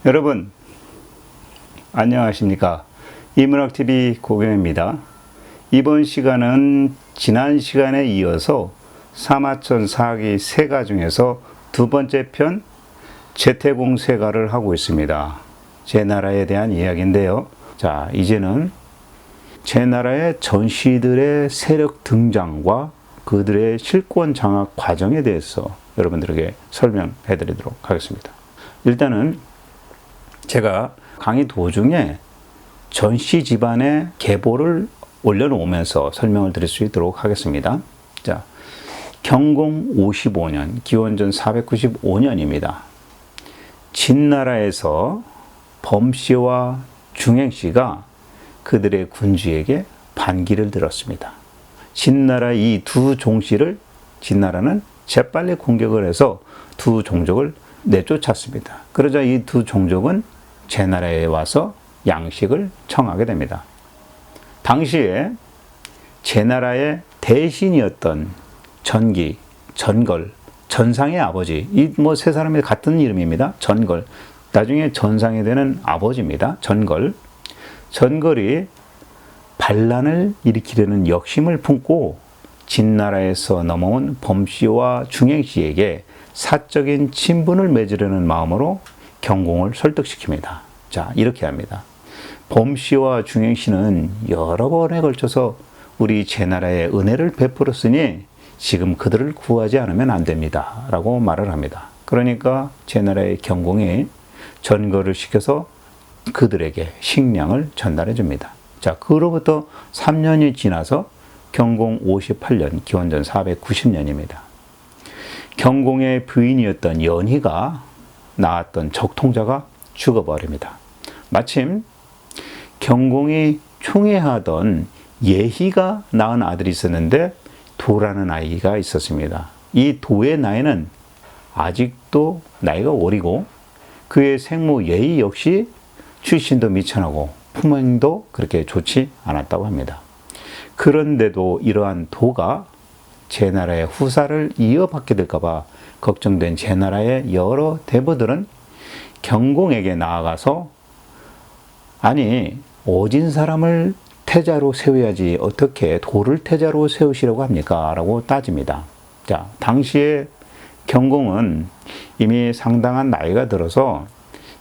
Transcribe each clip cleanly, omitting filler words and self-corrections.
여러분 안녕하십니까? 이문학TV 고경입니다. 이번 시간은 지난 시간에 이어서 사마천 사기 세가 중에서 두 번째 편 재태공 세가를 하고 있습니다. 제 나라에 대한 이야기인데요. 자, 이제는 제 나라의 전시들의 세력 등장과 그들의 실권 장악 과정에 대해서 여러분들에게 설명해 드리도록 하겠습니다. 일단은 제가 강의 도중에 전시 집안의 계보를 올려놓으면서 설명을 드릴 수 있도록 하겠습니다. 자, 경공 55년, 기원전 495년입니다. 진나라에서 범씨와 중행씨가 그들의 군주에게 반기를 들었습니다. 진나라 이 두 종씨를 진나라는 재빨리 공격을 해서 두 종족을 내쫓았습니다. 그러자 이 두 종족은 제 나라에 와서 양식을 청하게 됩니다. 당시에 제 나라의 대신이었던 전기, 전걸, 전상의 아버지, 이 세 사람이 같은 이름입니다. 전걸. 나중에 전상이 되는 아버지입니다. 전걸. 전걸이 반란을 일으키려는 역심을 품고 진나라에서 넘어온 범씨와 중행씨에게 사적인 친분을 맺으려는 마음으로 경공을 설득시킵니다. 자, 이렇게 합니다. 범씨와 중행씨는 여러 번에 걸쳐서 우리 제 나라에 은혜를 베풀었으니 지금 그들을 구하지 않으면 안 됩니다. 라고 말을 합니다. 그러니까 제 나라의 경공이 전거를 시켜서 그들에게 식량을 전달해 줍니다. 자, 그로부터 3년이 지나서 경공 58년, 기원전 490년입니다. 경공의 부인이었던 연희가 낳았던 적통자가 죽어버립니다. 마침 경공이 총애하던 예희가 낳은 아들이 있었는데 도라는 아이가 있었습니다. 이 도의 나이는 아직도 나이가 어리고 그의 생모 예희 역시 출신도 미천하고 품행도 그렇게 좋지 않았다고 합니다. 그런데도 이러한 도가 제 나라의 후사를 이어받게 될까봐 걱정된 제 나라의 여러 대부들은 경공에게 나아가서 아니 어진 사람을 태자로 세워야지 어떻게 도를 태자로 세우시려고 합니까? 라고 따집니다. 자, 당시에 경공은 이미 상당한 나이가 들어서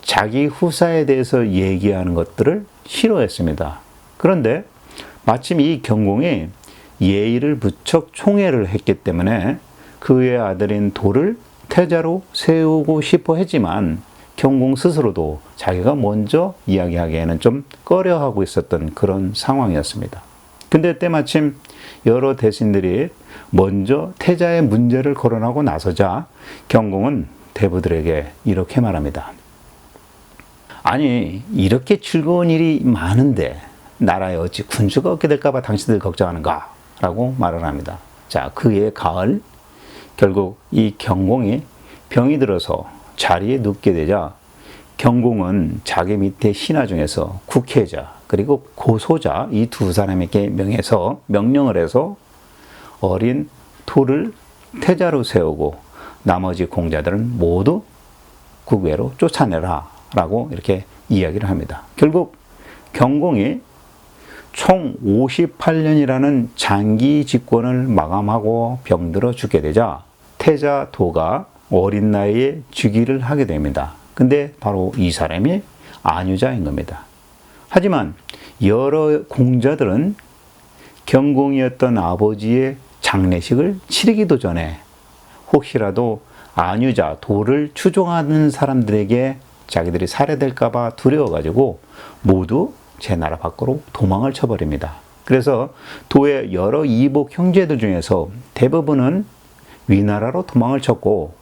자기 후사에 대해서 얘기하는 것들을 싫어했습니다. 그런데 마침 이 경공이 예의를 부쩍 총애를 했기 때문에 그의 아들인 도를 태자로 세우고 싶어 했지만 경공 스스로도 자기가 먼저 이야기하기에는 좀 꺼려하고 있었던 그런 상황이었습니다. 근데 때마침 여러 대신들이 먼저 태자의 문제를 거론하고 나서자 경공은 대부들에게 이렇게 말합니다. 아니, 이렇게 즐거운 일이 많은데 나라에 어찌 군주가 없게 될까봐 당신들 걱정하는가? 라고 말을 합니다. 자, 그해 가을 결국 이 경공이 병이 들어서 자리에 눕게 되자 경공은 자기 밑에 신하 중에서 국혜자 그리고 고소자 이 두 사람에게 명령을 해서 어린 토를 태자로 세우고 나머지 공자들은 모두 국외로 쫓아내라 라고 이렇게 이야기를 합니다. 결국 경공이 총 58년이라는 장기 집권을 마감하고 병들어 죽게 되자 태자 도가 어린 나이에 즉위를 하게 됩니다. 근데 바로 이 사람이 안유자인 겁니다. 하지만 여러 공자들은 경공이었던 아버지의 장례식을 치르기도 전에 혹시라도 안유자 도를 추종하는 사람들에게 자기들이 살해될까봐 두려워가지고 모두 제 나라 밖으로 도망을 쳐버립니다. 그래서 도의 여러 이복 형제들 중에서 대부분은 위나라로 도망을 쳤고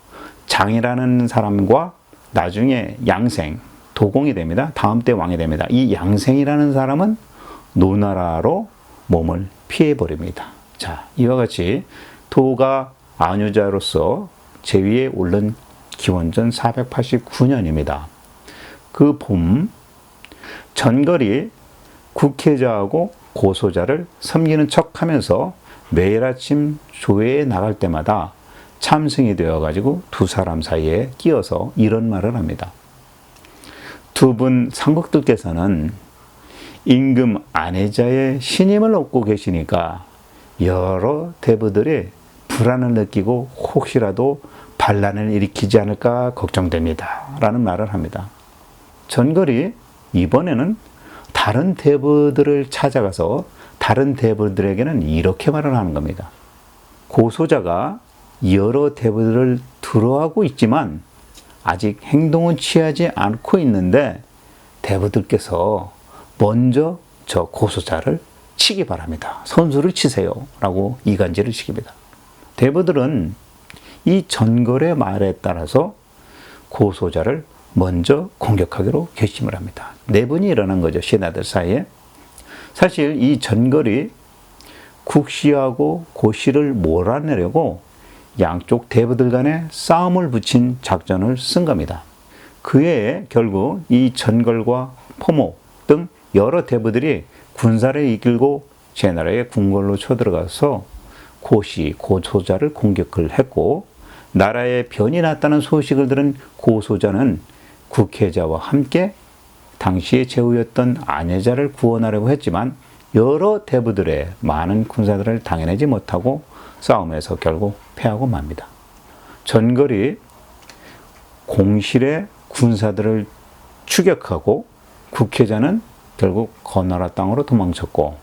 장이라는 사람과 나중에 양생, 도공이 됩니다. 다음 때 왕이 됩니다. 이 양생이라는 사람은 노나라로 몸을 피해버립니다. 자, 이와 같이 도가 안유자로서 제위에 오른 기원전 489년입니다. 그 봄 전걸이 국혜자하고 고소자를 섬기는 척하면서 매일 아침 조회에 나갈 때마다 참승이 되어가지고 두 사람 사이에 끼어서 이런 말을 합니다. 두 분 상국들께서는 임금 아내자의 신임을 얻고 계시니까 여러 대부들이 불안을 느끼고 혹시라도 반란을 일으키지 않을까 걱정됩니다. 라는 말을 합니다. 전걸이 이번에는 다른 대부들을 찾아가서 다른 대부들에게는 이렇게 말을 하는 겁니다. 고소자가 여러 대부들을 두려워하고 있지만 아직 행동은 취하지 않고 있는데 대부들께서 먼저 저 고소자를 치기 바랍니다. 선수를 치세요. 라고 이간질을 시킵니다. 대부들은 이 전걸의 말에 따라서 고소자를 먼저 공격하기로 결심을 합니다. 내분이 일어난 거죠. 신하들 사이에. 사실 이 전걸이 국시하고 고시를 몰아내려고 양쪽 대부들 간에 싸움을 붙인 작전을 쓴 겁니다. 그에 결국 이 전걸과 포목 등 여러 대부들이 군사를 이끌고 제나라의 궁궐로 쳐들어가서 고시, 고소자를 공격을 했고 나라에 변이 났다는 소식을 들은 고소자는 국혜자와 함께 당시의 제후였던 아내자를 구원하려고 했지만 여러 대부들의 많은 군사들을 당해내지 못하고 싸움에서 결국 패하고 맙니다. 전걸이 공실의 군사들을 추격하고 국혜자는 결국 건나라 땅으로 도망쳤고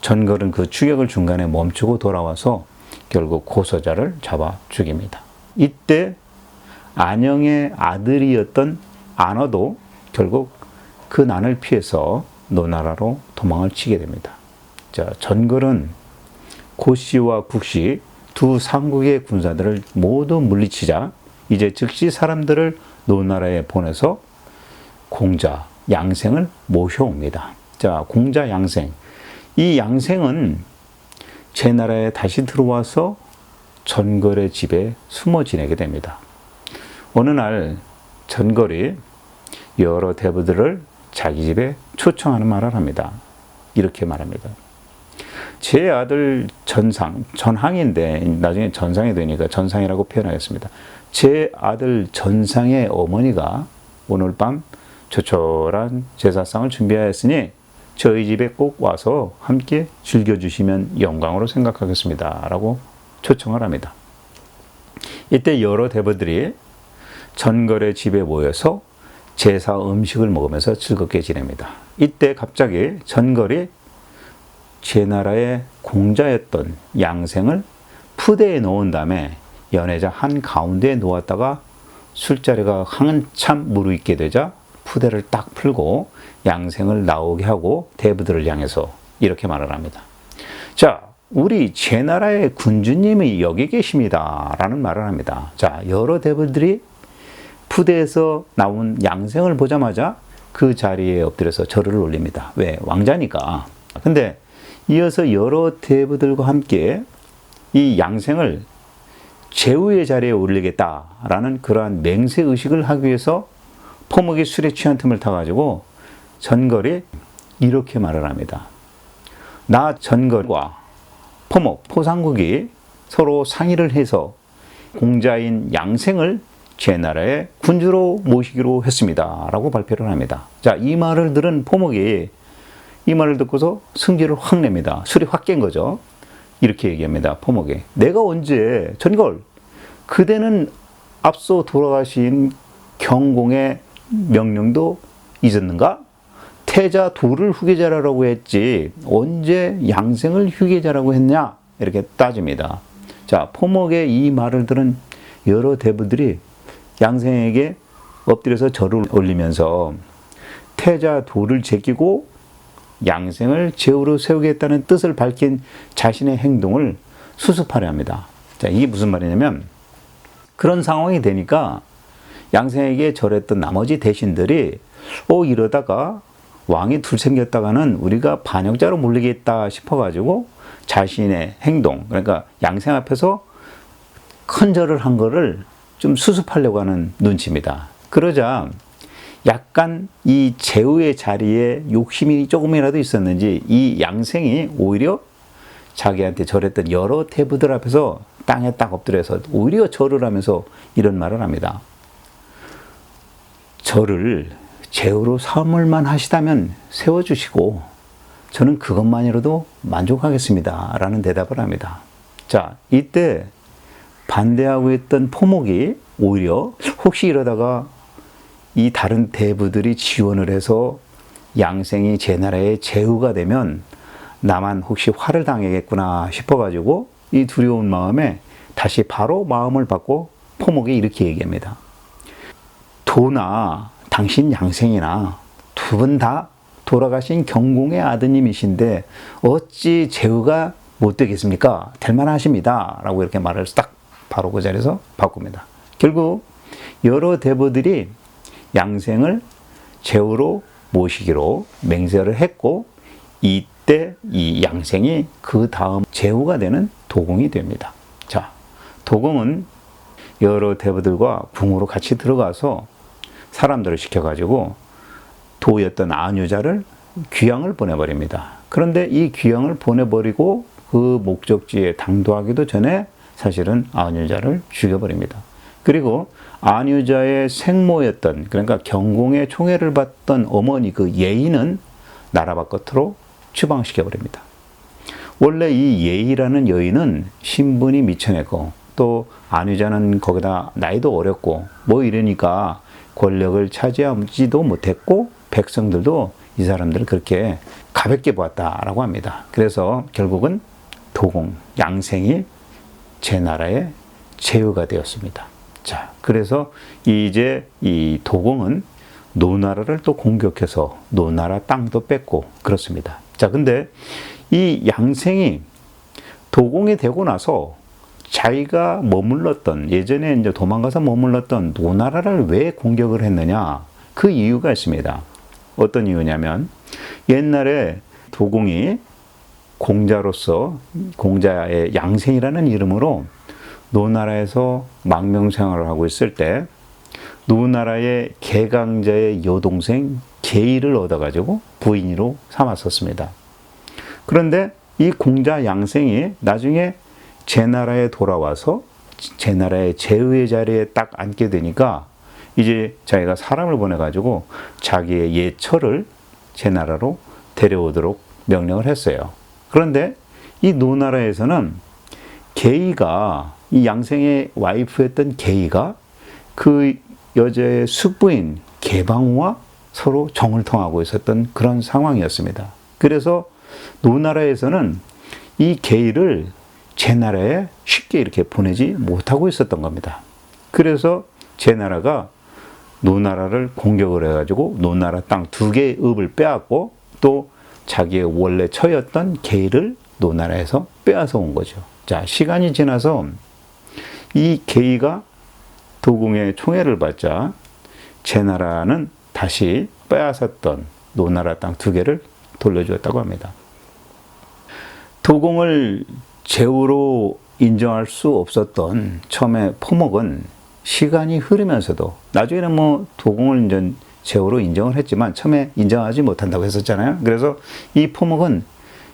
전걸은 그 추격을 중간에 멈추고 돌아와서 결국 고소자를 잡아 죽입니다. 이때 안영의 아들이었던 안어도 결국 그 난을 피해서 노나라로 도망을 치게 됩니다. 자, 전걸은 고시와 국시 두 상국의 군사들을 모두 물리치자 이제 즉시 사람들을 노나라에 보내서 공자, 양생을 모셔옵니다. 자, 공자, 양생. 이 양생은 제나라에 다시 들어와서 전걸의 집에 숨어 지내게 됩니다. 어느 날 전걸이 여러 대부들을 자기 집에 초청하는 말을 합니다. 이렇게 말합니다. 제 아들 전상, 전항인데 나중에 전상이 되니까 전상이라고 표현하겠습니다. 제 아들 전상의 어머니가 오늘 밤 조촐한 제사상을 준비하였으니 저희 집에 꼭 와서 함께 즐겨주시면 영광으로 생각하겠습니다. 라고 초청을 합니다. 이때 여러 대부들이 전걸의 집에 모여서 제사 음식을 먹으면서 즐겁게 지냅니다. 이때 갑자기 전걸이 제나라의 공자였던 양생을 푸대에 놓은 다음에 연회자 한가운데에 놓았다가 술자리가 한참 무르익게 되자 푸대를 딱 풀고 양생을 나오게 하고 대부들을 향해서 이렇게 말을 합니다. 자, 우리 제나라의 군주님이 여기 계십니다. 라는 말을 합니다. 자, 여러 대부들이 푸대에서 나온 양생을 보자마자 그 자리에 엎드려서 절을 올립니다. 왜? 왕자니까. 근데 이어서 여러 대부들과 함께 이 양생을 제후의 자리에 올리겠다라는 그러한 맹세의식을 하기 위해서 포목이 술에 취한 틈을 타가지고 전걸이 이렇게 말을 합니다. 나 전걸과 포목, 포상국이 서로 상의를 해서 공자인 양생을 제나라의 군주로 모시기로 했습니다. 라고 발표를 합니다. 자, 이 말을 들은 포목이 이 말을 듣고서 승질을 확 냅니다. 술이 확 깬 거죠. 이렇게 얘기합니다. 포목이. 내가 언제 전걸 그대는 앞서 돌아가신 경공의 명령도 잊었는가? 태자 도를 후계자라고 했지 언제 양생을 후계자라고 했냐? 이렇게 따집니다. 자, 포목의 이 말을 들은 여러 대부들이 양생에게 엎드려서 절을 올리면서 태자 도를 제끼고 양생을 제후로 세우겠다는 뜻을 밝힌 자신의 행동을 수습하려 합니다. 자, 이게 무슨 말이냐면 그런 상황이 되니까 양생에게 절했던 나머지 대신들이 이러다가 왕이 둘 생겼다가는 우리가 반역자로 몰리겠다 싶어가지고 자신의 행동, 그러니까 양생 앞에서 큰 절을 한 거를 좀 수습하려고 하는 눈치입니다. 그러자 약간 이 제후의 자리에 욕심이 조금이라도 있었는지 이 양생이 오히려 자기한테 절했던 여러 대부들 앞에서 땅에 딱 엎드려서 오히려 절을 하면서 이런 말을 합니다. 절을 제후로 삼을만 하시다면 세워주시고 저는 그것만으로도 만족하겠습니다. 라는 대답을 합니다. 자, 이때 반대하고 있던 포목이 오히려 혹시 이러다가 이 다른 대부들이 지원을 해서 양생이 제 나라의 제후가 되면 나만 혹시 화를 당하겠구나 싶어가지고 이 두려운 마음에 다시 바로 마음을 받고 포목이 이렇게 얘기합니다. 도나 당신 양생이나 두 분 다 돌아가신 경공의 아드님이신데 어찌 제후가 못 되겠습니까? 될 만하십니다. 라고 이렇게 말을 딱 바로 그 자리에서 바꿉니다. 결국 여러 대부들이 양생을 제후로 모시기로 맹세를 했고 이때 이 양생이 그 다음 제후가 되는 도공이 됩니다. 자, 도공은 여러 대부들과 궁으로 같이 들어가서 사람들을 시켜가지고 도였던 안유자를 귀양을 보내버립니다. 그런데 이 귀양을 보내버리고 그 목적지에 당도하기도 전에 사실은 안유자를 죽여버립니다. 그리고 안유자의 생모였던, 그러니까 경공의 총애를 받던 어머니 그 예의는 나라 바깥으로 추방시켜버립니다. 원래 이 예의라는 여인은 신분이 미천했고 또 안유자는 거기다 나이도 어렸고 뭐 이러니까 권력을 차지하지도 못했고 백성들도 이 사람들을 그렇게 가볍게 보았다라고 합니다. 그래서 결국은 도공, 양생이 제 나라의 제후가 되었습니다. 자, 그래서 이제 이 도공은 노나라를 또 공격해서 노나라 땅도 뺏고 그렇습니다. 자, 근데 이 양생이 도공이 되고 나서 자기가 머물렀던, 예전에 이제 도망가서 머물렀던 노나라를 왜 공격을 했느냐? 그 이유가 있습니다. 어떤 이유냐면 옛날에 도공이 공자로서 공자의 양생이라는 이름으로 노나라에서 망명생활을 하고 있을 때 노나라의 개강자의 여동생 계의를 얻어가지고 부인으로 삼았었습니다. 그런데 이 공자 양생이 나중에 제 나라에 돌아와서 제 나라의 제후의 자리에 딱 앉게 되니까 이제 자기가 사람을 보내가지고 자기의 예처를 제 나라로 데려오도록 명령을 했어요. 그런데 이 노나라에서는 계의가, 이 양생의 와이프였던 계의가 그 여자의 숙부인 계방우와 서로 정을 통하고 있었던 그런 상황이었습니다. 그래서 노나라에서는 이 계의를 제 나라에 쉽게 이렇게 보내지 못하고 있었던 겁니다. 그래서 제 나라가 노나라를 공격을 해가지고 노나라 땅 2개의 읍을 빼앗고 또 자기의 원래 처였던 계의를 노나라에서 빼앗아 온 거죠. 자, 시간이 지나서 이 계의가 도공의 총애를 받자 제 나라는 다시 빼앗았던 노나라 땅 2개를 돌려주었다고 합니다. 도공을 제후로 인정할 수 없었던 처음에 포목은 시간이 흐르면서도 나중에는 뭐 도공을 이제 제후로 인정을 했지만 처음에 인정하지 못한다고 했었잖아요. 그래서 이 포목은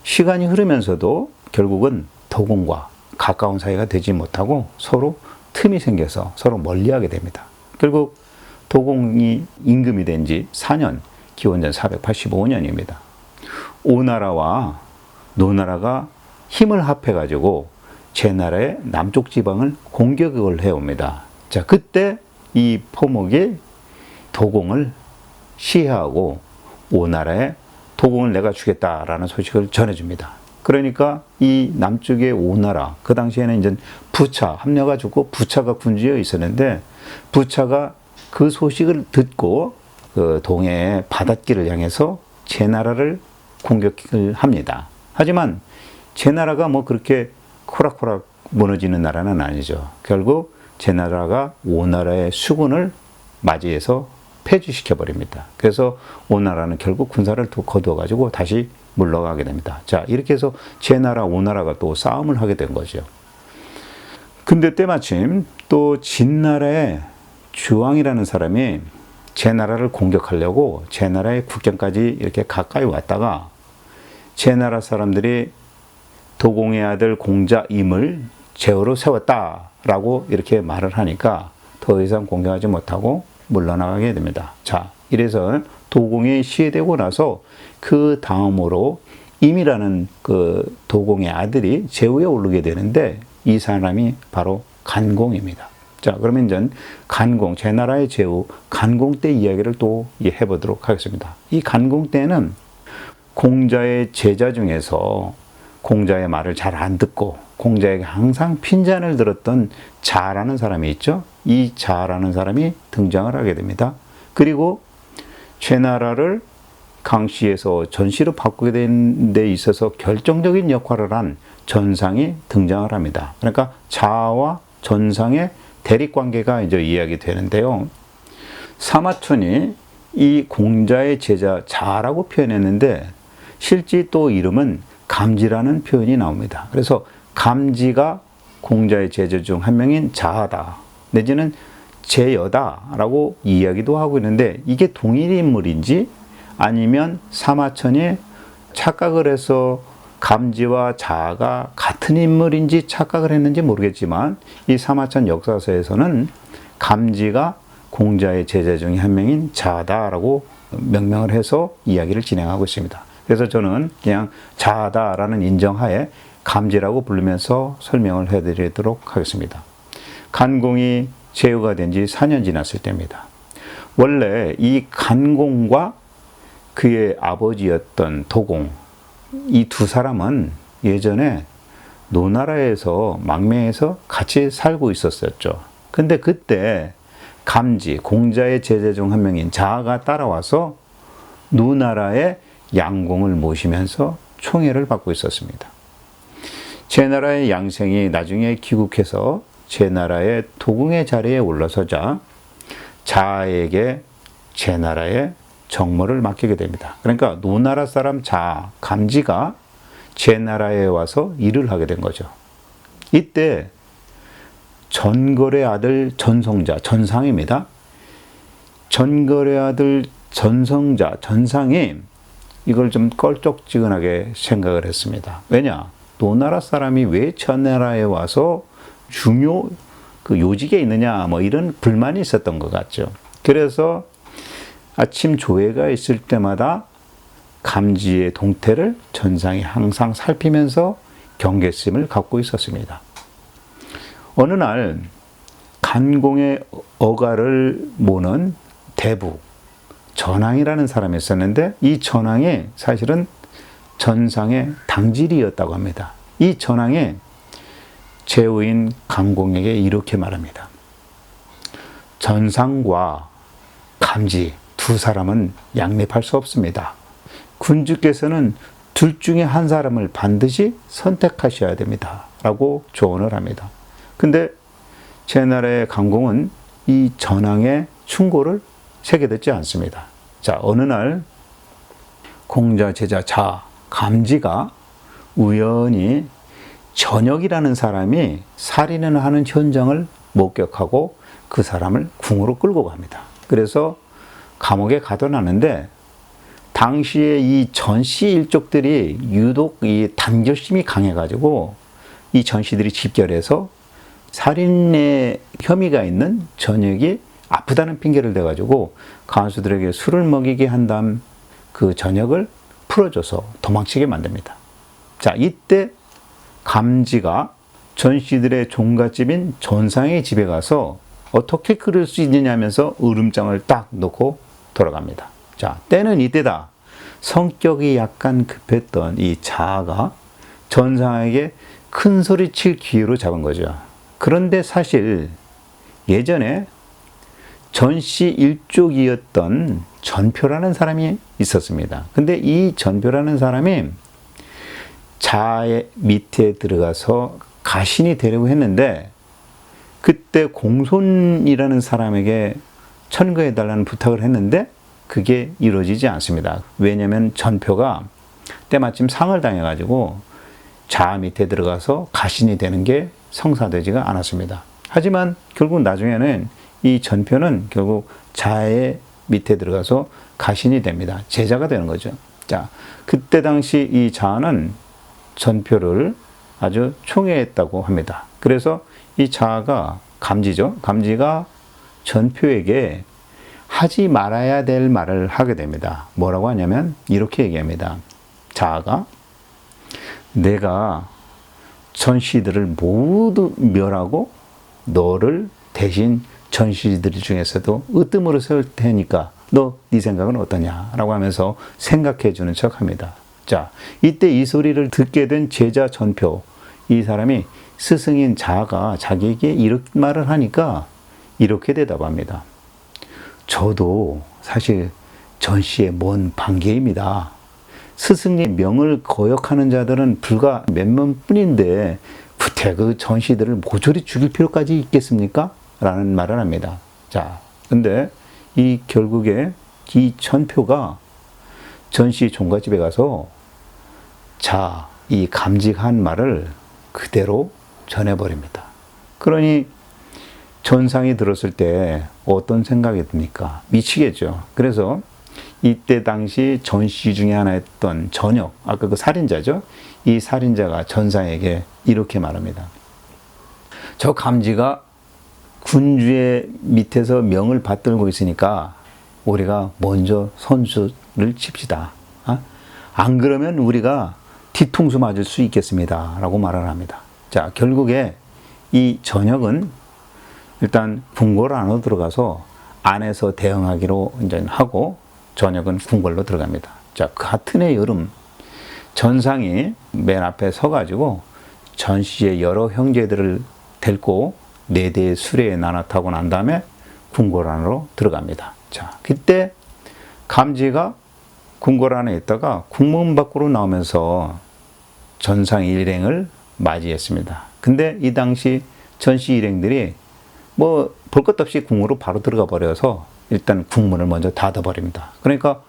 시간이 흐르면서도 결국은 도공과 가까운 사이가 되지 못하고 서로 틈이 생겨서 서로 멀리하게 됩니다. 결국 도공이 임금이 된 지 4년, 기원전 485년입니다. 오나라와 노나라가 힘을 합해가지고 제 나라의 남쪽 지방을 공격을 해옵니다. 자, 그때 이 포목이 도공을 시해하고 오나라에 도공을 내가 주겠다라는 소식을 전해줍니다. 그러니까 이 남쪽의 오나라, 그 당시에는 이제 부차, 합려가 죽고 부차가 군주에 있었는데 부차가 그 소식을 듣고 그 동해의 바닷길을 향해서 제 나라를 공격을 합니다. 하지만 제 나라가 뭐 그렇게 코락코락 무너지는 나라는 아니죠. 결국 제 나라가 오나라의 수군을 맞이해서 폐지시켜버립니다. 그래서 오나라는 결국 군사를 거두어가지고 다시 물러가게 됩니다. 자, 이렇게 해서 제 나라, 오나라가 또 싸움을 하게 된 거죠. 근데 때마침 또 진나라의 주왕이라는 사람이 제 나라를 공격하려고 제 나라의 국경까지 이렇게 가까이 왔다가 제 나라 사람들이 도공의 아들 공자임을 제후로 세웠다라고 이렇게 말을 하니까 더 이상 공격하지 못하고 물러나가게 됩니다. 자, 이래서 도공이 시해되고 나서 그 다음으로 임이라는 그 도공의 아들이 제후에 오르게 되는데 이 사람이 바로 간공입니다. 자, 그러면 이제 간공, 제나라의 제후, 간공 때 이야기를 또 해보도록 하겠습니다. 이 간공 때는 공자의 제자 중에서 공자의 말을 잘 안 듣고 공자에게 항상 핀잔을 들었던 자라는 사람이 있죠. 이 자라는 사람이 등장을 하게 됩니다. 그리고 제나라를 강씨에서 전씨로 바꾸게 된 데 있어서 결정적인 역할을 한 전상이 등장을 합니다. 그러니까 자와 전상의 대립관계가 이제 이야기되는데요. 사마천이 이 공자의 제자 자라고 표현했는데 실제 또 이름은 감지라는 표현이 나옵니다. 그래서 감지가 공자의 제자 중 한 명인 자하다 내지는 제여다라고 이야기도 하고 있는데 이게 동일 인물인지 아니면 사마천이 착각을 해서 감지와 자아가 같은 인물인지 착각을 했는지 모르겠지만 이 사마천 역사서에서는 감지가 공자의 제자 중에 한 명인 자다라고 명명을 해서 이야기를 진행하고 있습니다. 그래서 저는 그냥 자다라는 인정하에 감지라고 부르면서 설명을 해드리도록 하겠습니다. 간공이 제후가 된 지 4년 지났을 때입니다. 원래 이 간공과 그의 아버지였던 도공, 이 두 사람은 예전에 노나라에서 망명해서 같이 살고 있었었죠. 근데 그때 감지, 공자의 제자 중 한 명인 자아가 따라와서 노나라의 양공을 모시면서 총애를 받고 있었습니다. 제나라의 양생이 나중에 귀국해서 제나라의 도공의 자리에 올라서자 자아에게 제나라의 정모를 맡기게 됩니다. 그러니까 노나라 사람 자, 감지가 제나라에 와서 일을 하게 된 거죠. 이때 전걸의 아들 전성자, 전상입니다. 전걸의 아들 전성자, 전상이 이걸 좀 껄쩍지근하게 생각을 했습니다. 왜냐? 노나라 사람이 왜 제나라에 와서 중요 그 요직에 있느냐 뭐 이런 불만이 있었던 것 같죠. 그래서 아침 조회가 있을 때마다 감지의 동태를 전상이 항상 살피면서 경계심을 갖고 있었습니다. 어느 날 간공의 어가를 모는 대부 전항이라는 사람이 있었는데 이 전항이 사실은 전상의 당질이었다고 합니다. 이 전항이 제후인 간공에게 이렇게 말합니다. 전상과 감지 두 사람은 양립할 수 없습니다. 군주께서는 둘 중에 한 사람을 반드시 선택하셔야 됩니다. 라고 조언을 합니다. 근데 제나라의 간공은 이 전항의 충고를 새겨듣지 않습니다. 자, 어느 날 공자 제자 자, 감지가 우연히 전역이라는 사람이 살인을 하는 현장을 목격하고 그 사람을 궁으로 끌고 갑니다. 그래서 감옥에 가둬놨는데 당시에 이 전씨 일족들이 유독 이 단결심이 강해가지고 이 전씨들이 집결해서 살인의 혐의가 있는 전역이 아프다는 핑계를 대가지고 간수들에게 술을 먹이게 한 다음 그 전역을 풀어줘서 도망치게 만듭니다. 자, 이때 감지가 전씨들의 종갓집인 전상의 집에 가서 어떻게 그럴 수 있느냐 하면서 으름장을 딱 놓고 돌아갑니다. 자, 때는 이때다. 성격이 약간 급했던 이 자아가 전상에게 큰 소리 칠 기회로 잡은 거죠. 그런데 사실 예전에 전씨 일족이었던 전표라는 사람이 있었습니다. 근데 이 전표라는 사람이 자아의 밑에 들어가서 가신이 되려고 했는데 그때 공손이라는 사람에게 천거해달라는 부탁을 했는데 그게 이루어지지 않습니다. 왜냐하면 전표가 때마침 상을 당해가지고 자아 밑에 들어가서 가신이 되는 게 성사되지가 않았습니다. 하지만 결국 나중에는 이 전표는 결국 자아의 밑에 들어가서 가신이 됩니다. 제자가 되는 거죠. 자, 그때 당시 이 자아는 전표를 아주 총애했다고 합니다. 그래서 이 자아가 감지죠. 감지가 전표에게 하지 말아야 될 말을 하게 됩니다. 뭐라고 하냐면 이렇게 얘기합니다. 자아가 내가 전시들을 모두 멸하고 너를 대신 전시들 중에서도 으뜸으로 세울 테니까 너 네 생각은 어떠냐라고 하면서 생각해 주는 척합니다. 자, 이때 이 소리를 듣게 된 제자 전표, 이 사람이 스승인 자아가 자기에게 이렇게 말을 하니까 이렇게 대답합니다. 저도 사실 전시의 먼 반개입니다. 스승님 명을 거역하는 자들은 불과 몇몇 뿐인데 구태 그 전시들을 모조리 죽일 필요까지 있겠습니까? 라는 말을 합니다. 자, 근데 이 결국에 이 전표가 전시 종갓집에 가서 이 감직한 말을 그대로 전해버립니다. 그러니 전상이 들었을 때 어떤 생각이 듭니까? 미치겠죠. 그래서 이때 당시 전시 중에 하나였던 전역, 아까 그 살인자죠. 이 살인자가 전상에게 이렇게 말합니다. 저 감지가 군주의 밑에서 명을 받들고 있으니까 우리가 먼저 선수를 칩시다. 안 그러면 우리가 뒤통수 맞을 수 있겠습니다. 라고 말을 합니다. 자, 결국에 이 전역은 일단 궁궐 안으로 들어가서 안에서 대응하기로 이제 하고 전역은 궁궐로 들어갑니다. 자, 같은 해 여름 전상이 맨 앞에 서가지고 전시의 여러 형제들을 데리고 4대의 수레에 나눠타고 난 다음에 궁궐 안으로 들어갑니다. 자, 그때 감지가 궁궐 안에 있다가 궁문 밖으로 나오면서 전상 일행을 맞이했습니다. 근데 이 당시 전시 일행들이 볼 것 없이 궁으로 바로 들어가 버려서 일단 궁문을 먼저 닫아버립니다. 그러니까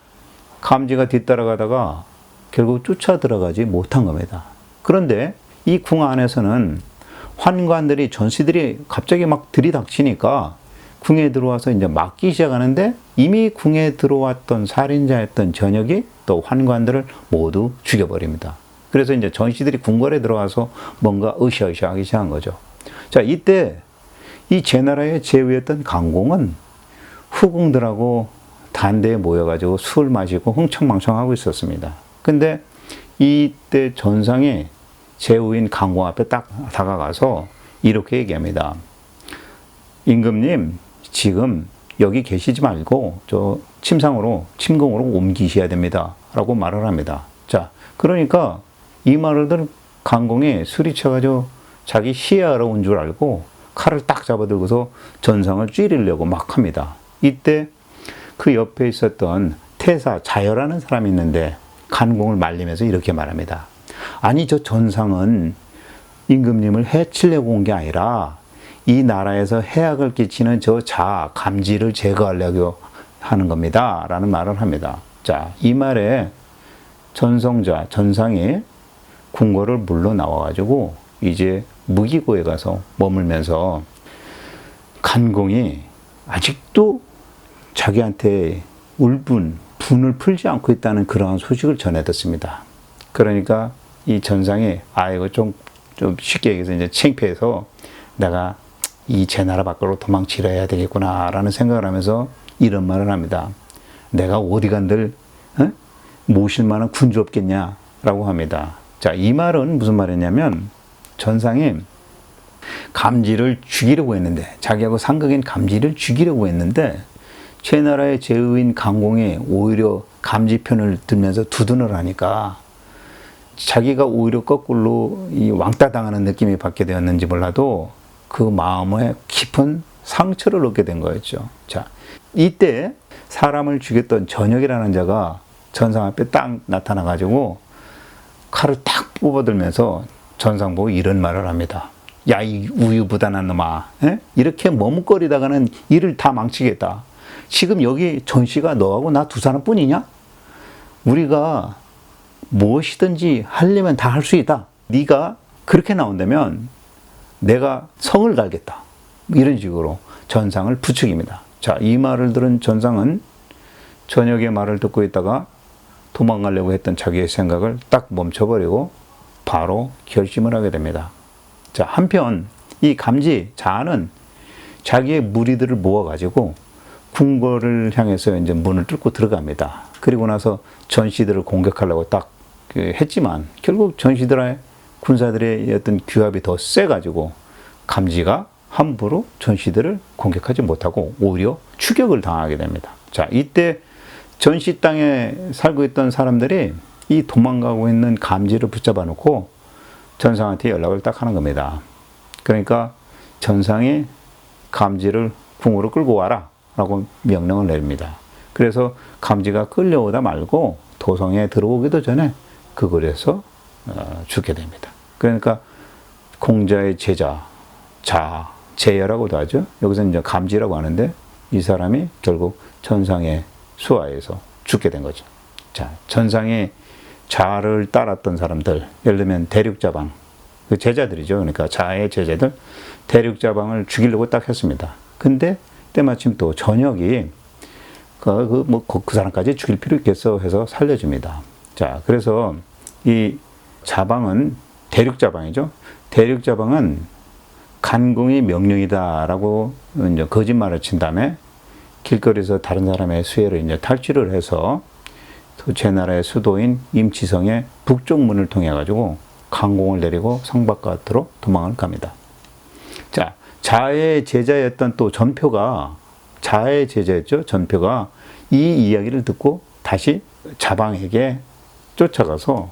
감지가 뒤따라가다가 결국 쫓아 들어가지 못한 겁니다. 그런데 이 궁 안에서는 환관들이, 전시들이 갑자기 막 들이닥치니까 궁에 들어와서 이제 막기 시작하는데 이미 궁에 들어왔던 살인자였던 전역이 또 환관들을 모두 죽여버립니다. 그래서 이제 전시들이 궁궐에 들어와서 뭔가 으쌰으쌰 하기 시작한 거죠. 자, 이때 이 제나라의 제후였던 강공은 후궁들하고 단대에 모여가지고 술 마시고 흥청망청하고 있었습니다. 근데 이때 전상이 제후인 강공 앞에 딱 다가가서 이렇게 얘기합니다. 임금님, 지금 여기 계시지 말고 저 침공으로 옮기셔야 됩니다. 라고 말을 합니다. 자, 그러니까 이 말을 들은 강공이 술이 쳐가지고 자기 시해하러 온 줄 알고 칼을 딱 잡아들고서 전상을 찌르려고 막 합니다. 이때 그 옆에 있었던 태사 자여라는 사람이 있는데 간공을 말리면서 이렇게 말합니다. 아니, 저 전상은 임금님을 해치려고 온 게 아니라 이 나라에서 해악을 끼치는 저 감지를 제거하려고 하는 겁니다. 라는 말을 합니다. 자, 이 말에 전상이 궁궐을 물러 나와가지고 이제 무기고에 가서 머물면서 간공이 아직도 자기한테 분을 풀지 않고 있다는 그러한 소식을 전해 듣습니다. 그러니까 이 전상이 이거 좀 쉽게 얘기해서 이제 창피해서 내가 이 제 나라 밖으로 도망치려 해야 되겠구나 라는 생각을 하면서 이런 말을 합니다. 내가 어디 간들 모실 만한 군주 없겠냐 라고 합니다. 자, 이 말은 무슨 말이냐면 전상이 감지를 죽이려고 했는데, 자기하고 상극인 감지를 죽이려고 했는데 제나라의 제후인 강공이 오히려 감지 편을 들면서 두둔을 하니까 자기가 오히려 거꾸로 이 왕따 당하는 느낌이 받게 되었는지 몰라도 그 마음에 깊은 상처를 얻게 된 거였죠. 자, 이때 사람을 죽였던 전역이라는 자가 전상 앞에 딱 나타나가지고 칼을 딱 뽑아들면서 전상 보고 이런 말을 합니다. 야, 이 우유부단한 놈아, 이렇게 머뭇거리다가는 일을 다 망치겠다. 지금 여기 전시가 너하고 나 두 사람뿐이냐? 우리가 무엇이든지 하려면 다 할 수 있다. 네가 그렇게 나온다면 내가 성을 갈겠다. 이런 식으로 전상을 부추깁니다. 자, 이 말을 들은 전상은 전역의 말을 듣고 있다가 도망가려고 했던 자기의 생각을 딱 멈춰버리고 바로 결심을 하게 됩니다. 자, 한편 이 자아는 자기의 무리들을 모아가지고 궁궐을 향해서 이제 문을 뚫고 들어갑니다. 그리고 나서 전시들을 공격하려고 딱 했지만 결국 전시들의 군사들의 어떤 규합이 더 세가지고 감지가 함부로 전시들을 공격하지 못하고 오히려 추격을 당하게 됩니다. 자, 이때 전시 땅에 살고 있던 사람들이 이 도망가고 있는 감지를 붙잡아 놓고 전상한테 연락을 딱 하는 겁니다. 그러니까 전상이 감지를 궁으로 끌고 와라 라고 명령을 내립니다. 그래서 감지가 끌려오다 말고 도성에 들어오기도 전에 그 거리에서 죽게 됩니다. 그러니까 공자의 제자, 제여라고도 하죠. 여기서 이제 감지라고 하는데 이 사람이 결국 전상의 수하에서 죽게 된 거죠. 자, 전상의 자를 따랐던 사람들, 예를 들면 대륙자방, 그 제자들이죠. 그러니까 자의 제자들, 대륙자방을 죽이려고 딱 했습니다. 근데 때마침 또 전역이 그 사람까지 죽일 필요 있겠어 해서 살려줍니다. 자, 그래서 이 자방은 대륙자방이죠. 대륙자방은 간공이 명령이다라고 이제 거짓말을 친 다음에 길거리에서 다른 사람의 수혜를 이제 탈취를 해서 제 나라의 수도인 임치성의 북쪽 문을 통해 가지고 강공을 내리고 성곽밭으로 도망을 갑니다. 자, 자의 제자였던 또 전표가 자의 제자였죠. 전표가 이 이야기를 듣고 다시 자방에게 쫓아가서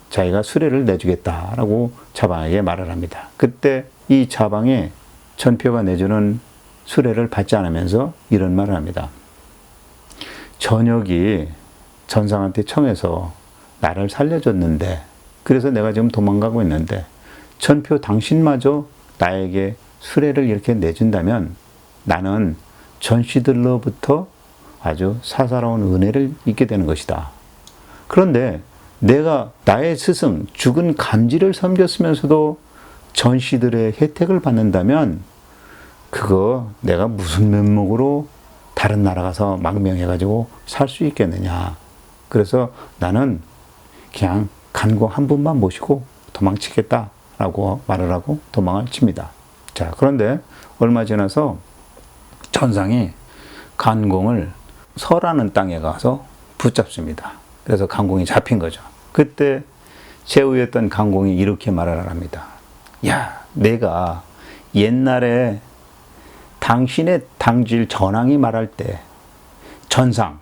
자기가 수레를 내주겠다라고 자방에게 말을 합니다. 그때 이 자방이 전표가 내주는 수레를 받지 않으면서 이런 말을 합니다. 전역이 전상한테 청해서 나를 살려줬는데 그래서 내가 지금 도망가고 있는데 전표 당신마저 나에게 수레를 이렇게 내준다면 나는 전시들로부터 아주 사사로운 은혜를 입게 되는 것이다. 그런데 내가 나의 스승 죽은 감지를 섬겼으면서도 전시들의 혜택을 받는다면 그거 내가 무슨 면목으로 다른 나라 가서 망명해가지고 살 수 있겠느냐. 그래서 나는 그냥 간공 한 분만 모시고 도망치겠다라고 말을 하고 도망을 칩니다. 자, 그런데 얼마 지나서 전상이 간공을 설하는 땅에 가서 붙잡습니다. 그래서 간공이 잡힌 거죠. 그때 제후였던 간공이 이렇게 말을 합니다. 야, 내가 옛날에 당신의 당질 전왕이 말할 때 전상,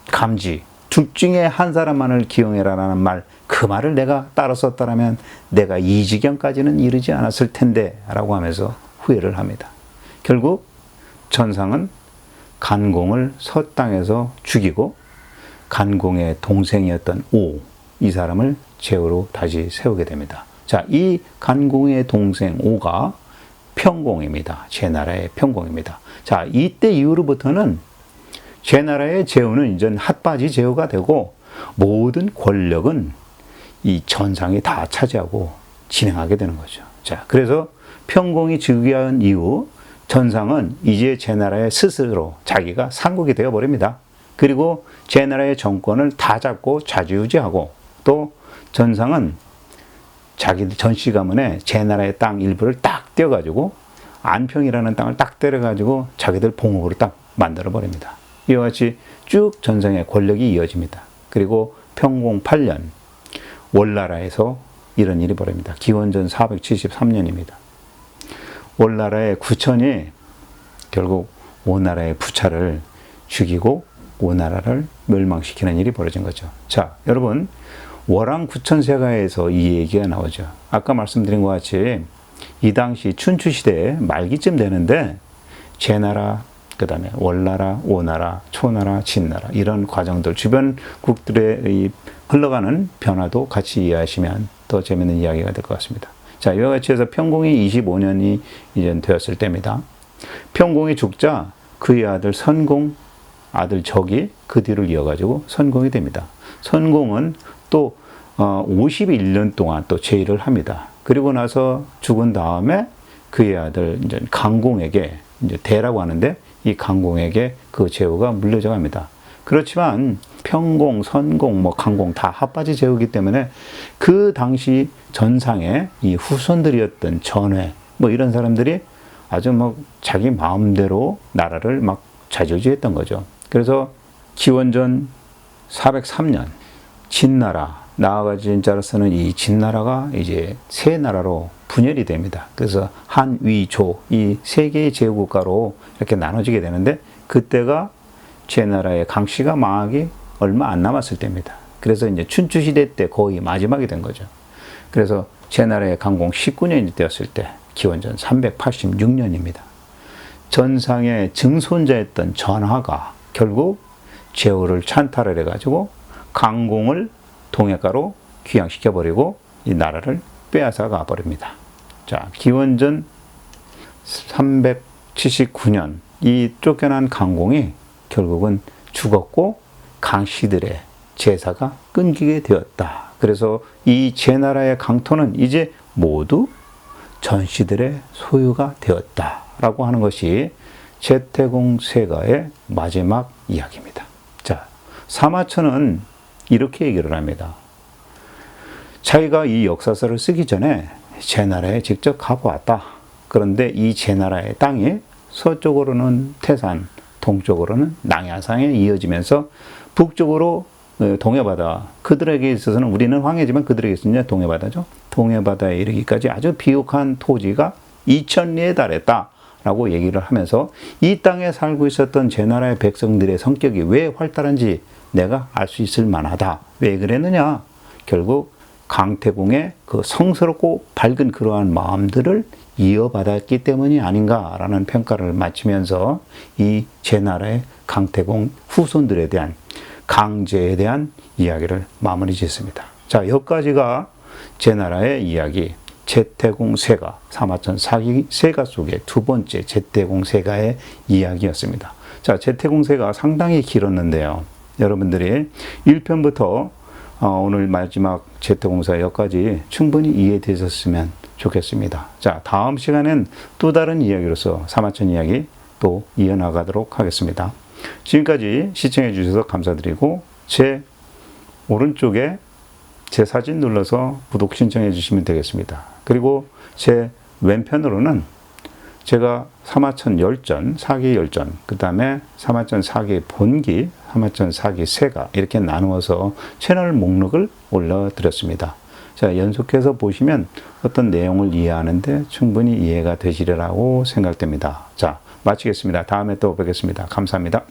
감지 둘 중에 한 사람만을 기용해라라는 말, 그 말을 내가 따라 썼다라면 내가 이 지경까지는 이르지 않았을 텐데 라고 하면서 후회를 합니다. 결국 전상은 간공을 서땅에서 죽이고 간공의 동생이었던 이 사람을 제후로 다시 세우게 됩니다. 자, 이 간공의 동생 오가 평공입니다. 제 나라의 평공입니다. 자, 이때 이후로부터는 제 나라의 제후는 이제 핫바지 제후가 되고 모든 권력은 이 전상이 다 차지하고 진행하게 되는 거죠. 자, 그래서 평공이 즉위한 이후 전상은 이제 제 나라의 스스로 자기가 상국이 되어버립니다. 그리고 제 나라의 정권을 다 잡고 좌지우지하고 또 전상은 자기 전시 가문에 제 나라의 땅 일부를 딱 떼어가지고 안평이라는 땅을 딱 때려가지고 자기들 봉업으로 딱 만들어버립니다. 이와 같이 쭉 전상의 권력이 이어집니다. 그리고 평공 8년 월나라에서 이런 일이 벌어집니다. 기원전 473년입니다. 월나라의 구천이 결국 오나라의 부차를 죽이고 오나라를 멸망시키는 일이 벌어진 거죠. 자, 여러분 월왕 구천세가에서 이 얘기가 나오죠. 아까 말씀드린 것 같이 이 당시 춘추시대 말기쯤 되는데 제나라, 그 다음에 월나라, 오나라, 초나라, 진나라 이런 과정들 주변국들의 흘러가는 변화도 같이 이해하시면 더 재밌는 이야기가 될 것 같습니다. 자, 이와 같이 해서 평공이 25년이 이제 되었을 때입니다. 평공이 죽자 그의 아들 선공, 아들 적이 그 뒤를 이어가지고 선공이 됩니다. 선공은 또 51년 동안 또 제위를 합니다. 그리고 나서 죽은 다음에 그의 아들 이제 강공에게 이제 대라고 하는데 이 강공에게 그 제후가 물려져 갑니다. 그렇지만 평공, 선공, 강공 다 핫바지 제후이기 때문에 그 당시 전상의 이 후손들이었던 전회 이런 사람들이 아주 자기 마음대로 나라를 좌지우지했던 거죠. 그래서 기원전 403년 진나라, 나아가 진자로서는 이 진나라가 이제 세 나라로 분열이 됩니다. 그래서 한, 위, 조 이 세 개의 제국가로 이렇게 나눠지게 되는데 그때가 제나라의 강씨가 망하기 얼마 안 남았을 때입니다. 그래서 이제 춘추시대 때 거의 마지막이 된 거죠. 그래서 제나라의 강공 19년이 되었을 때 기원전 386년입니다. 전상의 증손자였던 전하가 결국 제후를 찬탈을 해가지고 강공을 동해가로 귀양시켜버리고 이 나라를 빼앗아 가버립니다. 자, 기원전 379년 이 쫓겨난 강공이 결국은 죽었고 강씨들의 제사가 끊기게 되었다. 그래서 이 제나라의 강토는 이제 모두 전씨들의 소유가 되었다라고 하는 것이 제태공 세가의 마지막 이야기입니다. 자, 사마천은 이렇게 얘기를 합니다. 자기가 이 역사서를 쓰기 전에 제나라에 직접 가보았다. 그런데 이 제나라의 땅이 서쪽으로는 태산, 동쪽으로는 남야상에 이어지면서 북쪽으로 동해바다, 그들에게 있어서는 우리는 황해지만 그들에게 있어서는 동해바다죠. 동해바다에 이르기까지 아주 비옥한 토지가 2000리에 달했다라고 얘기를 하면서 이 땅에 살고 있었던 제나라의 백성들의 성격이 왜 활달한지 내가 알 수 있을 만하다. 왜 그랬느냐? 결국 강태공의 그 성스럽고 밝은 그러한 마음들을 이어받았기 때문이 아닌가라는 평가를 마치면서 이 제나라의 강태공 후손들에 대한 강제에 대한 이야기를 마무리 짓습니다. 자, 여기까지가 제나라의 이야기, 제태공 세가, 사마천 사기 세가 속의 두 번째 제태공 세가의 이야기였습니다. 자, 제태공 세가 상당히 길었는데요. 여러분들이 1편부터 오늘 마지막 제태공사 여기까지 충분히 이해되셨으면 좋겠습니다. 자, 다음 시간엔 또 다른 이야기로서 사마천 이야기 또 이어나가도록 하겠습니다. 지금까지 시청해 주셔서 감사드리고 제 오른쪽에 제 사진 눌러서 구독 신청해 주시면 되겠습니다. 그리고 제 왼편으로는 제가 사마천 열전, 사기 열전, 그 다음에 사마천 사기 본기, 사마천 사기 세가 이렇게 나누어서 채널 목록을 올려드렸습니다. 자, 연속해서 보시면 어떤 내용을 이해하는데 충분히 이해가 되시리라고 생각됩니다. 자, 마치겠습니다. 다음에 또 뵙겠습니다. 감사합니다.